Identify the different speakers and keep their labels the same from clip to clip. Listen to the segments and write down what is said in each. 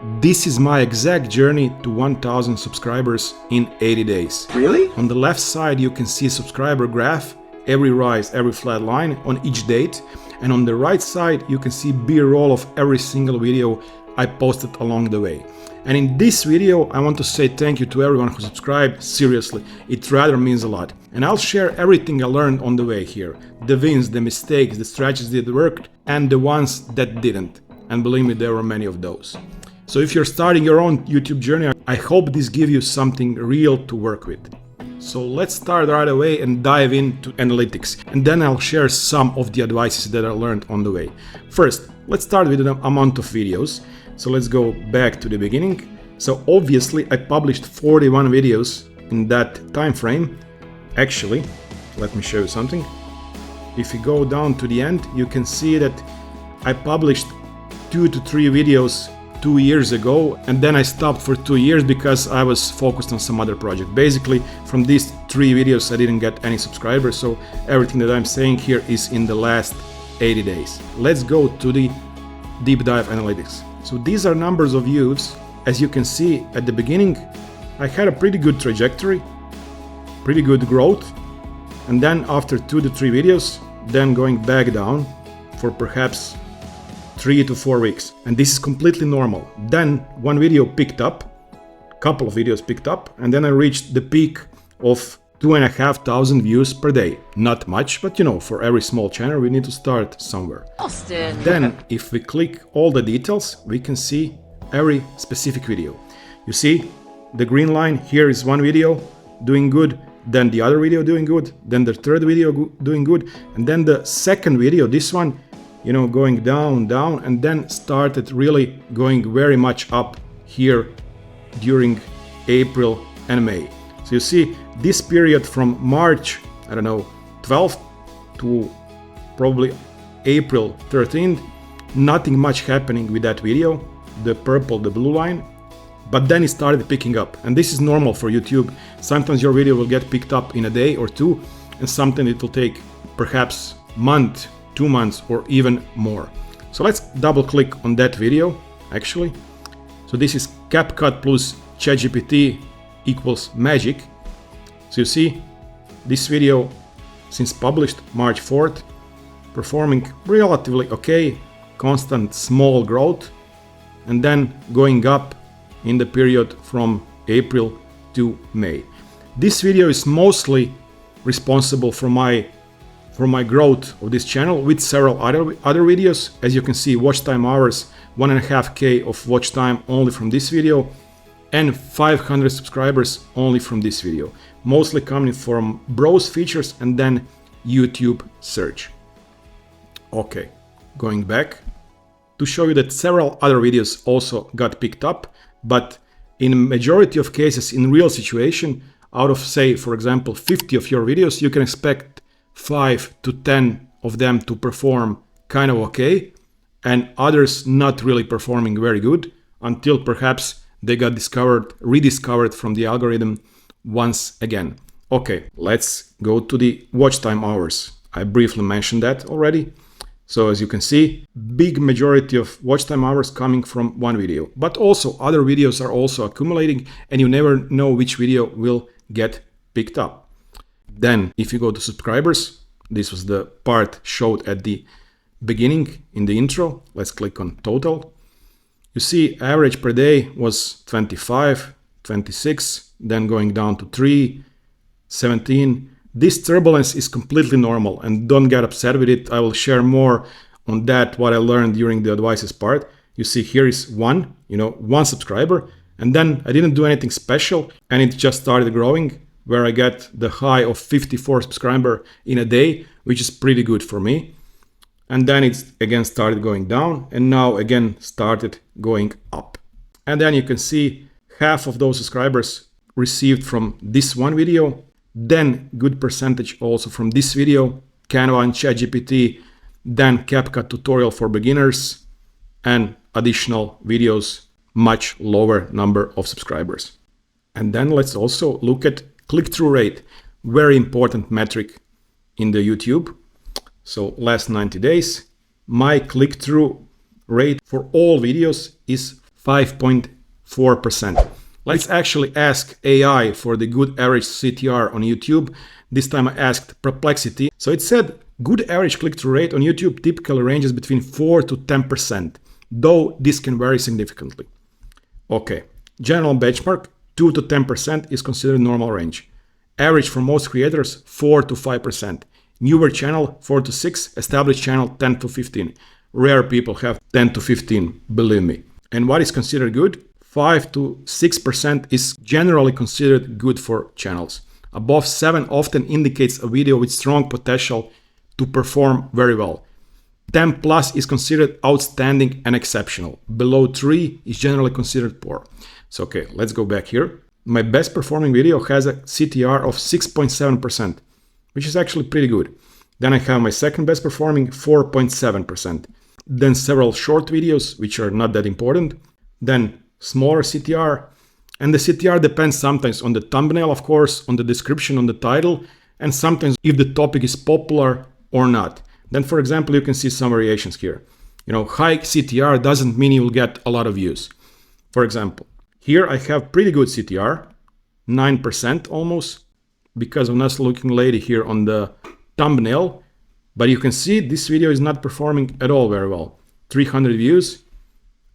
Speaker 1: This is my exact journey to 1000 subscribers in 80 days.
Speaker 2: Really?
Speaker 1: On the left side you can see a subscriber graph, every rise, every flat line on each date, and on the right side you can see B-roll of every single video I posted along the way. And in this video I want to say thank you to everyone who subscribed. Seriously, it rather means a lot. And I'll share everything I learned on the way here. The wins, the mistakes, the strategies that worked, and the ones that didn't. And believe me, there were many of those. So if you're starting your own YouTube journey, I hope this gives you something real to work with. So let's start right away and dive into analytics, and then I'll share some of the advices that I learned on the way. First, let's start with the amount of videos. So let's go back to the beginning. So obviously I published 41 videos in that time frame. Actually, let me show you something. If you go down to the end, you can see that I published 2 to 3 videos 2 years ago, and then I stopped for 2 years because I was focused on some other project. Basically, from these 3 videos I didn't get any subscribers, so everything that I'm saying here is in the last 80 days. Let's go to the deep dive analytics. So these are numbers of views. As you can see at the beginning, I had a pretty good trajectory, pretty good growth, and then after 2 to 3 videos, then going back down for perhaps 3 to 4 weeks, and this is completely normal. Then one video picked up, couple of videos picked up, and then I reached the peak of 2,500 views per day. Not much, but you know, for every small channel we need to start somewhere.
Speaker 3: Austin.
Speaker 1: Then if we click all the details, we can see every specific video. You see the green line here is one video doing good, then the other video doing good, then the third video doing good, and then the second video, this one, you know, going down, and then started really going very much up here during April and May. So you see this period from March, I don't know, 12th to probably April 13th, nothing much happening with that video, the purple, the blue line, but then it started picking up. And this is normal for YouTube. Sometimes your video will get picked up in a day or two, and sometimes it will take perhaps month, 2 months, or even more. So let's double click on that video actually. So this is CapCut plus ChatGPT equals magic. So you see this video since published March 4th, performing relatively okay, constant small growth, and then going up in the period from April to May. This video is mostly responsible for my growth of this channel, with several other videos. As you can see, watch time hours, 1.5K of watch time only from this video, and 500 subscribers only from this video, mostly coming from browse features and then YouTube search. Okay, going back to show you that several other videos also got picked up, but in majority of cases, in real situation, out of say, for example, 50 of your videos, you can expect 5 to 10 of them to perform kind of okay, and others not really performing very good until perhaps they got rediscovered from the algorithm once again. Okay, let's go to the watch time hours. I briefly mentioned that already. So as you can see, big majority of watch time hours coming from one video, but also other videos are also accumulating, and you never know which video will get picked up. Then if you go to subscribers, this was the part showed at the beginning in the intro. Let's click on total. You see average per day was 25, 26, then going down to 3, 17. This turbulence is completely normal, and don't get upset with it. I will share more on that, what I learned during the advices part. You see here is one subscriber, and then I didn't do anything special, and it just started growing, where I get the high of 54 subscribers in a day, which is pretty good for me. And then it again started going down, and now again started going up. And then you can see half of those subscribers received from this one video, then good percentage also from this video, Canva and ChatGPT, then CapCut tutorial for beginners, and additional videos, much lower number of subscribers. And then let's also look at click-through rate, very important metric in the YouTube. So last 90 days, my click-through rate for all videos is 5.4%. Let's actually ask AI for the good average CTR on YouTube. This time I asked Perplexity. So it said good average click-through rate on YouTube typically ranges between 4 to 10%, though this can vary significantly. Okay, general benchmark 2 to 10% is considered normal range. Average for most creators 4 to 5%. Newer channel 4 to 6, established channel 10 to 15. Rare people have 10 to 15, believe me. And what is considered good? 5 to 6% is generally considered good for channels. Above 7 often indicates a video with strong potential to perform very well. 10 plus is considered outstanding and exceptional. Below 3 is generally considered poor. So okay, let's go back here. My best performing video has a CTR of 6.7%, which is actually pretty good. Then I have my second best performing 4.7%. Then several short videos, which are not that important. Then smaller CTR. And the CTR depends sometimes on the thumbnail, of course, on the description, on the title, and sometimes if the topic is popular or not. Then, for example, you can see some variations here. High CTR doesn't mean you will get a lot of views. For example, here I have pretty good CTR, 9% almost, because of nice looking lady here on the thumbnail. But you can see this video is not performing at all very well. 300 views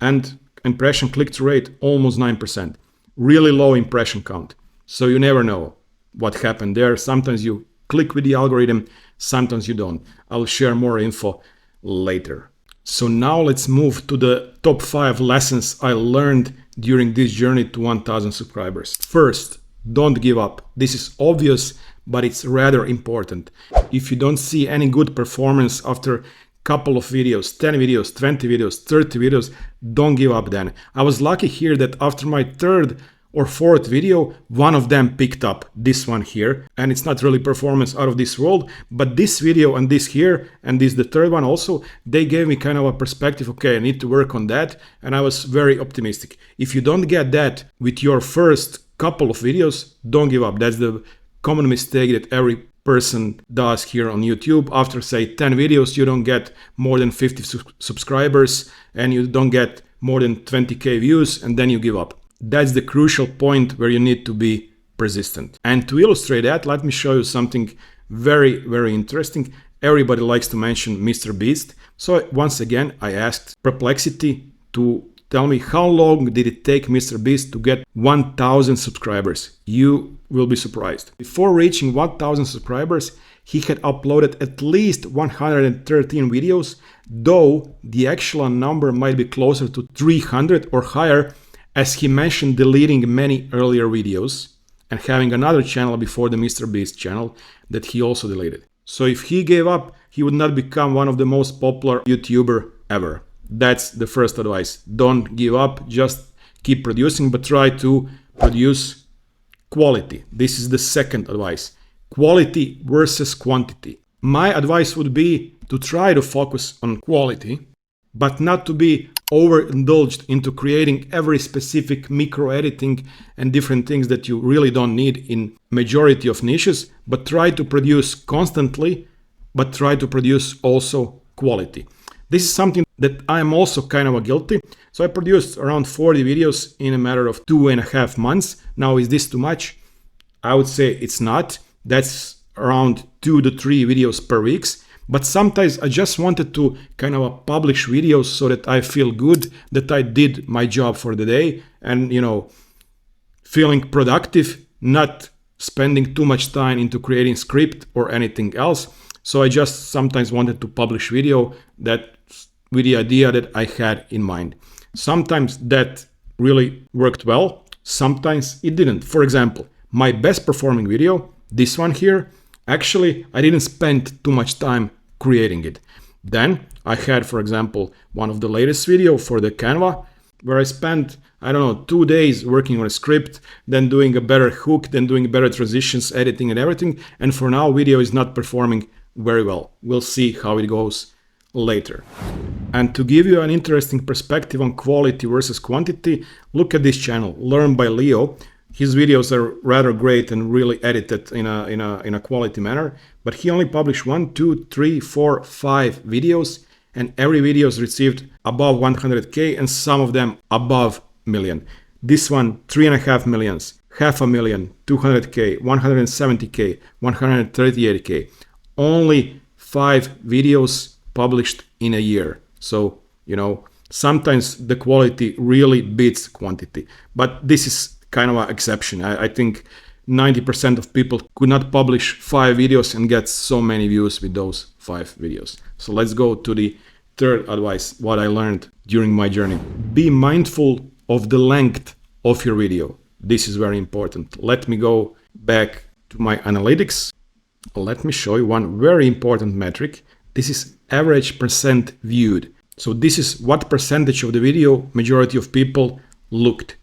Speaker 1: and impression click-through rate almost 9%. Really low impression count. So you never know what happened there. Sometimes you click with the algorithm, sometimes you don't. I'll share more info later. So now let's move to the top 5 lessons I learned during this journey to 1000 subscribers. First, don't give up. This is obvious, but it's rather important. If you don't see any good performance after couple of videos, 10 videos, 20 videos, 30 videos, don't give up then. I was lucky here that after my third or fourth video, one of them picked up, this one here, and it's not really performance out of this world, but this video and this here, and this the third one also, they gave me kind of a perspective, okay, I need to work on that, and I was very optimistic. If you don't get that with your first couple of videos, don't give up. That's the common mistake that every person does here on YouTube. After say 10 videos, you don't get more than 50 subscribers and you don't get more than 20k views, and then you give up. That's the crucial point where you need to be persistent. And to illustrate that, let me show you something very, very interesting. Everybody likes to mention MrBeast. So once again, I asked Perplexity to tell me how long did it take MrBeast to get 1000 subscribers. You will be surprised. Before reaching 1000 subscribers, he had uploaded at least 113 videos, though the actual number might be closer to 300 or higher, as he mentioned deleting many earlier videos and having another channel before the MrBeast channel that he also deleted. So if he gave up, he would not become one of the most popular YouTuber ever. That's the first advice. Don't give up, just keep producing, but try to produce quality. This is the second advice. Quality versus quantity. My advice would be to try to focus on quality, but not to be overindulged into creating every specific micro editing and different things that you really don't need in majority of niches, but try to produce constantly, but try to produce also quality. This is something that I am also kind of guilty. So I produced around 40 videos in a matter of 2.5 months. Now, is this too much? I would say it's not. That's around 2 to 3 videos per week. But sometimes I just wanted to kind of publish videos so that I feel good that I did my job for the day and, feeling productive, not spending too much time into creating script or anything else. So I just sometimes wanted to publish video that with the idea that I had in mind. Sometimes that really worked well. Sometimes it didn't. For example, my best performing video, this one here, actually, I didn't spend too much time creating it. Then I had, for example, one of the latest video for the Canva, where I spent, 2 days working on a script, then doing a better hook, then doing better transitions, editing and everything. And for now, video is not performing very well. We'll see how it goes later. And to give you an interesting perspective on quality versus quantity, look at this channel, Learn by Leo. His videos are rather great and really edited in a quality manner, but he only published 1, 2, 3, 4, 5 videos, and every video is received above 100K and some of them above million. This one, 3.5 millions, 500,000, 200K, 170K, 138K. Only 5 videos published in a year. So, sometimes the quality really beats quantity, but this is kind of an exception. I think 90% of people could not publish 5 videos and get so many views with those 5 videos. So let's go to the third advice, what I learned during my journey. Be mindful of the length of your video. This is very important. Let me go back to my analytics. Let me show you one very important metric. This is average percent viewed. So this is what percentage of the video majority of people looked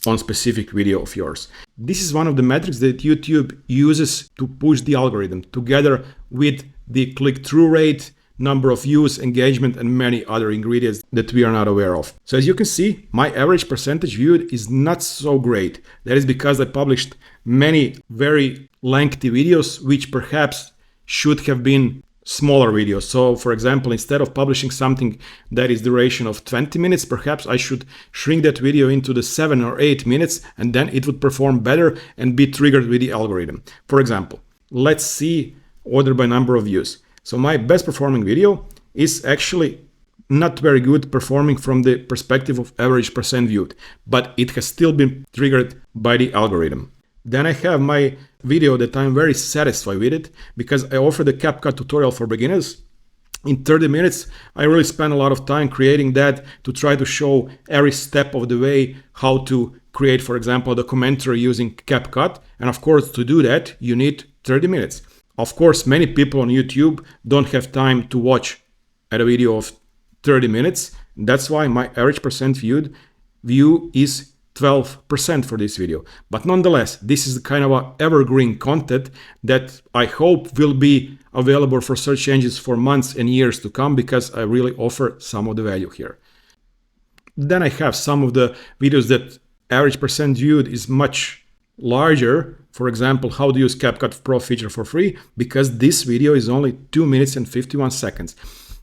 Speaker 1: on specific video of yours. This is one of the metrics that YouTube uses to push the algorithm together with the click-through rate, number of views, engagement, and many other ingredients that we are not aware of. So as you can see, my average percentage viewed is not so great. That is because I published many very lengthy videos, which perhaps should have been smaller videos. So for example, instead of publishing something that is duration of 20 minutes, perhaps I should shrink that video into the 7 or 8 minutes, and then it would perform better and be triggered with the algorithm. For example, let's see order by number of views. So my best performing video is actually not very good performing from the perspective of average percent viewed, but it has still been triggered by the algorithm. Then I have my video that I'm very satisfied with it because I offer the CapCut tutorial for beginners. In 30 minutes, I really spent a lot of time creating that to try to show every step of the way how to create, for example, a documentary using CapCut. And of course, to do that, you need 30 minutes. Of course, many people on YouTube don't have time to watch a video of 30 minutes. That's why my average percent view is 12% for this video. But nonetheless, this is kind of a evergreen content that I hope will be available for search engines for months and years to come, because I really offer some of the value here. Then I have some of the videos that average percent viewed is much larger. For example, how to use CapCut Pro feature for free, because this video is only 2 minutes and 51 seconds.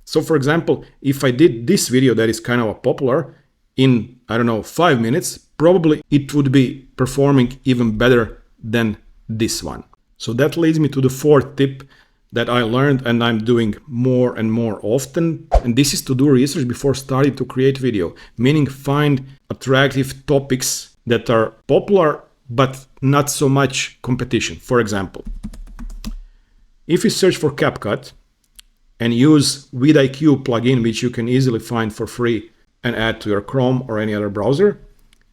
Speaker 1: So for example, if I did this video that is kind of popular in, I don't know, 5 minutes, probably it would be performing even better than this one. So that leads me to the fourth tip that I learned and I'm doing more and more often. And this is to do research before starting to create video, meaning find attractive topics that are popular but not so much competition. For example, if you search for CapCut and use VidIQ plugin, which you can easily find for free and add to your Chrome or any other browser.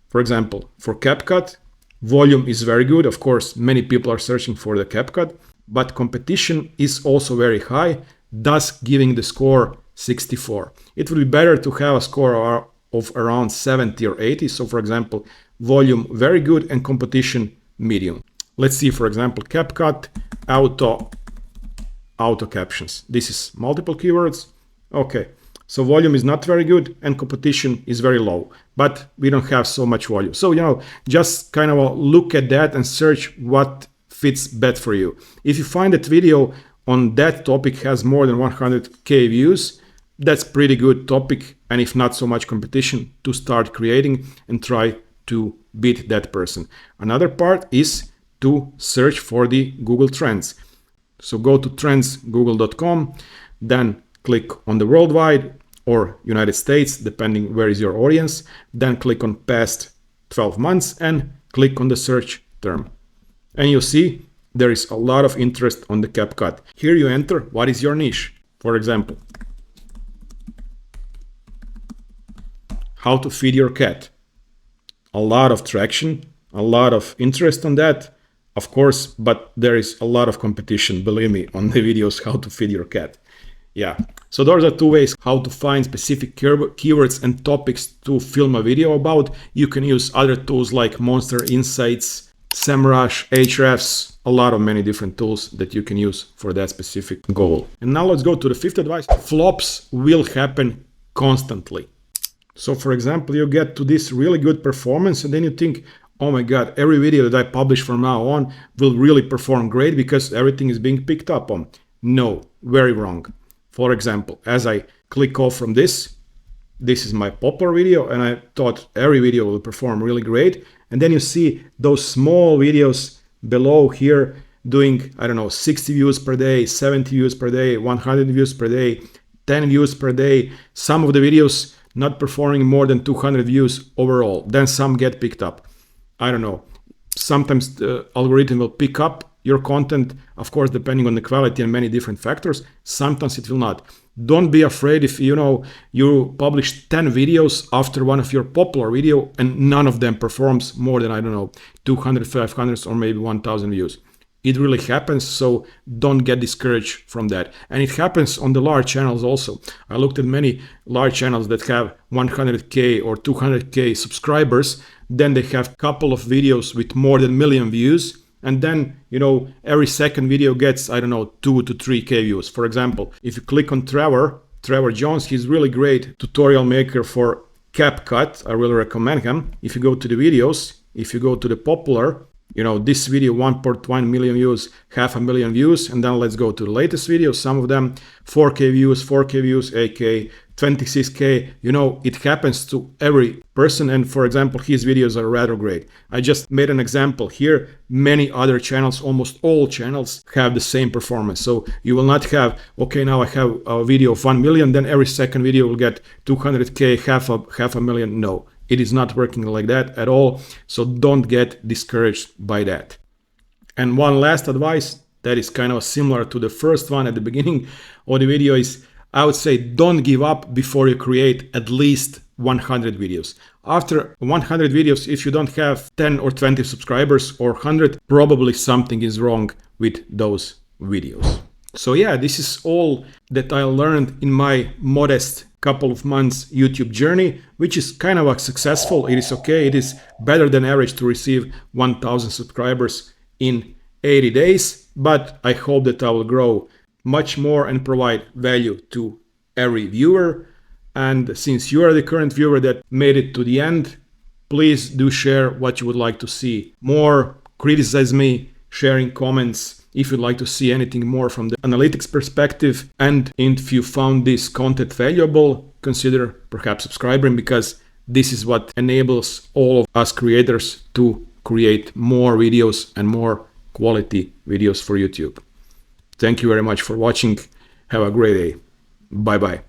Speaker 1: For example, for CapCut, volume is very good. Of course, many people are searching for the CapCut, but competition is also very high, thus giving the score 64. It would be better to have a score of around 70 or 80. So for example, volume very good and competition medium. Let's see, for example, CapCut auto captions. This is multiple keywords. Okay. So volume is not very good and competition is very low, but we don't have so much volume. So, just kind of look at that and search what fits best for you. If you find that video on that topic has more than 100K views, that's pretty good topic. And if not so much competition, to start creating and try to beat that person. Another part is to search for the Google Trends. So go to trendsgoogle.com, then click on the worldwide or United States, depending where is your audience. Then click on past 12 months and click on the search term. And you see there is a lot of interest on the CapCut. Here you enter what is your niche. For example, how to feed your cat. A lot of traction, a lot of interest on that, of course, but there is a lot of competition, believe me, on the videos how to feed your cat. Yeah, so those are two ways how to find specific keywords and topics to film a video about. You can use other tools like Monster Insights, SEMrush, Ahrefs, a lot of many different tools that you can use for that specific goal. And now let's go to the fifth advice. Flops will happen constantly. So for example, you get to this really good performance and then you think, oh my God, every video that I publish from now on will really perform great because everything is being picked up on. No, very wrong. For example, as I click off from this. This is my popular video, and I thought every video will perform really great. And then you see those small videos below here doing, I don't know, 60 views per day, 70 views per day, 100 views per day, 10 views per day. Some of the videos not performing more than 200 views overall. Then some get picked up. I don't know. Sometimes the algorithm will pick up your content, of course, depending on the quality and many different factors. Sometimes it will not. Don't be afraid if you publish 10 videos after one of your popular video and none of them performs more than, I don't know, 200, 500 or maybe 1000 views. It really happens, so don't get discouraged from that. And it happens on the large channels also. I looked at many large channels that have 100K or 200K subscribers. Then they have a couple of videos with more than 1 million views. And then, every second video gets, I don't know, 2 to 3K views. For example, if you click on Trevor Jones, he's really great tutorial maker for CapCut. I really recommend him. If you go to the videos, if you go to the popular, this video 1.1 million views, 500,000 views, and then let's go to the latest video. Some of them 4K views, 8K, 26K. It happens to every person. And for example, his videos are rather great. I just made an example here. Many other channels, almost all channels, have the same performance. So you will not have, okay, now I have a video of 1 million, then every second video will get 200K, half a million. No. It is not working like that at all. So don't get discouraged by that. And one last advice that is kind of similar to the first one at the beginning of the video is, I would say, don't give up before you create at least 100 videos. After 100 videos, if you don't have 10 or 20 subscribers or 100, probably something is wrong with those videos. So yeah, this is all that I learned in my modest couple of months YouTube journey, which is kind of successful. It is okay. It is better than average to receive 1000 subscribers in 80 days, but I hope that I will grow much more and provide value to every viewer. And since you are the current viewer that made it to the end, please do share what you would like to see more, criticize me, sharing comments if you'd like to see anything more from the analytics perspective. And if you found this content valuable, consider perhaps subscribing, because this is what enables all of us creators to create more videos and more quality videos for YouTube. Thank you very much for watching. Have a great day. Bye-bye.